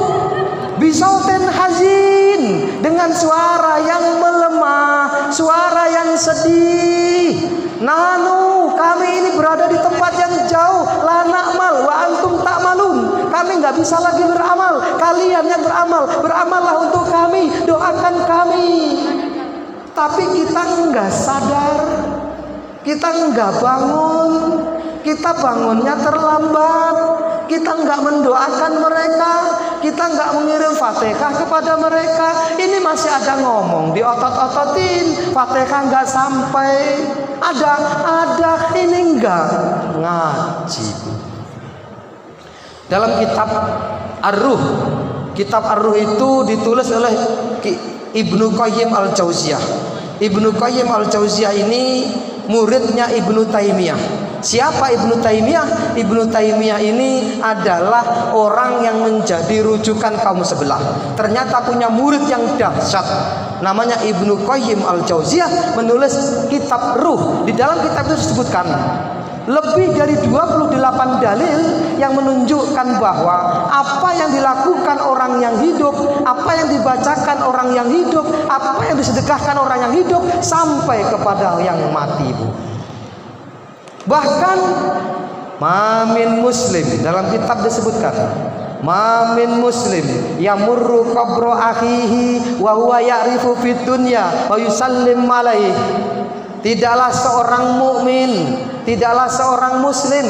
Speaker 1: Bisauten hazin, dengan suara yang melemah, suara yang sedih. Nahnu, kami ini berada di tempat yang jauh, la na'mal wa antum ta'malun. Kami nggak nggak bisa lagi beramal. Kalian yang beramal, beramallah untuk kami, doakan kami. Tapi kita nggak sadar, kita nggak bangun, kita bangunnya terlambat, kita nggak mendoakan mereka, kita nggak mengirim Fatihah kepada mereka. Ini masih ada ngomong di otot-ototin, Fatihah nggak sampai. Ada, ini enggak ngaji. Dalam kitab Ar-Ruh, kitab Ar-Ruh itu ditulis oleh Ibnu Qayyim Al-Jauziyah. Ibnu Qayyim Al-Jauziyah ini muridnya Ibnu Taimiyah. Siapa Ibnu Taimiyah? Ibnu Taimiyah ini adalah orang yang menjadi rujukan kaum sebelah. Ternyata punya murid yang dahsyat. Namanya Ibnu Qayyim Al-Jauziyah, menulis kitab Ruh. Di dalam kitab itu disebutkan lebih dari 28 dalil yang menunjukkan bahwa apa yang dilakukan orang yang hidup, apa yang dibacakan orang yang hidup, apa yang disedekahkan orang yang hidup sampai kepada yang mati, Bu. Bahkan mamin muslim, dalam kitab disebutkan mamin muslim yamurru qabra akhihi wa huwa ya'rifu fid dunya wa yusallim alaihi. Tidaklah seorang mukmin, tidaklah seorang muslim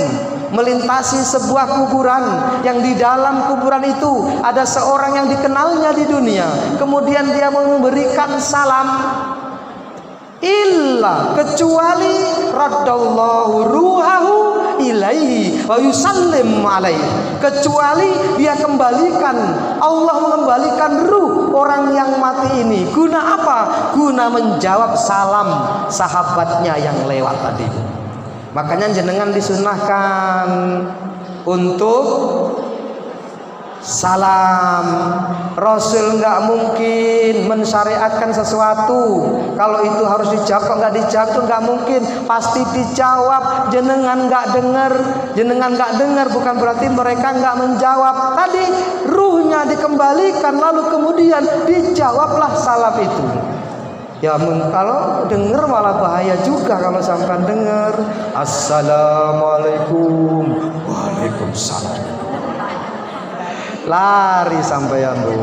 Speaker 1: melintasi sebuah kuburan yang di dalam kuburan itu ada seorang yang dikenalnya di dunia, kemudian dia memberikan salam, illa kecuali raddallahu ruhahu ilaihi wa yusallim alaihi, kecuali dia kembalikan, Allah mengembalikan ruh orang yang mati ini. Guna apa? Guna menjawab salam sahabatnya yang lewat tadi. Makanya jenengan disunahkan untuk salam. Rasul nggak mungkin mensyariatkan sesuatu kalau itu harus dijawab, kok nggak dijawab, itu nggak mungkin, pasti dijawab. Jenengan nggak dengar bukan berarti mereka nggak menjawab. Tadi ruhnya dikembalikan lalu kemudian dijawablah salam itu. Ya kalau dengar malah bahaya juga kalau sampai dengar assalamualaikum, waalaikumsalam, lari sampean, Bu.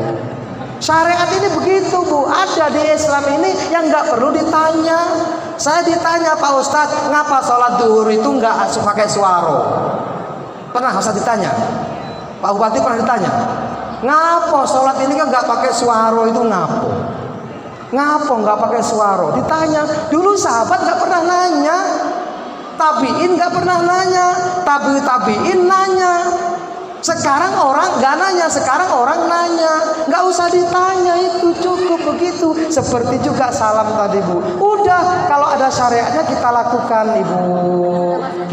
Speaker 1: Syariat ini begitu, Bu. Ada di Islam ini yang nggak perlu ditanya. Saya ditanya, Pak Ustadz, ngapa sholat duhur itu nggak pakai suara? Pernah Ustadz ditanya? Pak Bupati pernah ditanya? Ngapa sholat ini kan nggak pakai suara itu ngapa? Ngapa nggak pakai suara? Ditanya. Dulu sahabat nggak pernah nanya, tabiin nggak pernah nanya, tabiin nanya. Sekarang orang nggak nanya, sekarang orang nanya, nggak usah ditanya, itu cukup begitu. Seperti juga salam tadi, Bu. Udah, kalau ada syariatnya kita lakukan, Ibu.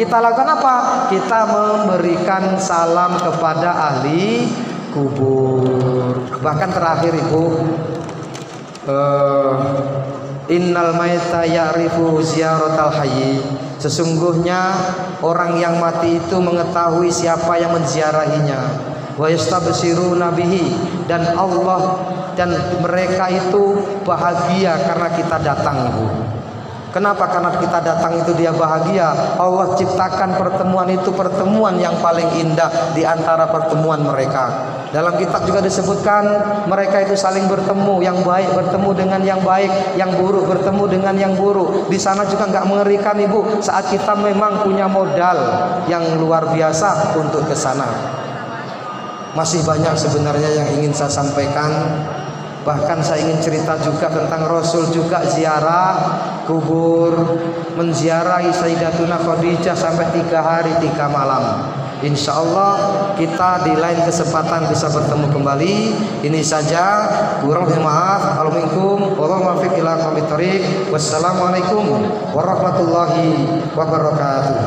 Speaker 1: Kita lakukan apa? Kita memberikan salam kepada ahli kubur. Bahkan terakhir, Ibu, innal maita ya'rifu ziyaratal hayy. Sesungguhnya orang yang mati itu mengetahui siapa yang menziarahinya. Wa yastabsiruna bihi, dan Allah dan mereka itu bahagia karena kita datang, Bu. Kenapa? Karena kita datang itu dia bahagia. Allah ciptakan pertemuan itu pertemuan yang paling indah di antara pertemuan mereka. Dalam kitab juga disebutkan mereka itu saling bertemu, yang baik bertemu dengan yang baik, yang buruk bertemu dengan yang buruk. Di sana juga nggak mengerikan, Ibu, saat kita memang punya modal yang luar biasa untuk ke sana. Masih banyak sebenarnya yang ingin saya sampaikan. Bahkan saya ingin cerita juga tentang Rasul juga ziarah kubur, menziarahi Sayyidatuna Khadijah sampai 3 hari 3 malam. Insya Allah kita di lain kesempatan bisa bertemu kembali. Ini saja, kurang maaf. Wassalamualaikum warahmatullahi wabarakatuh.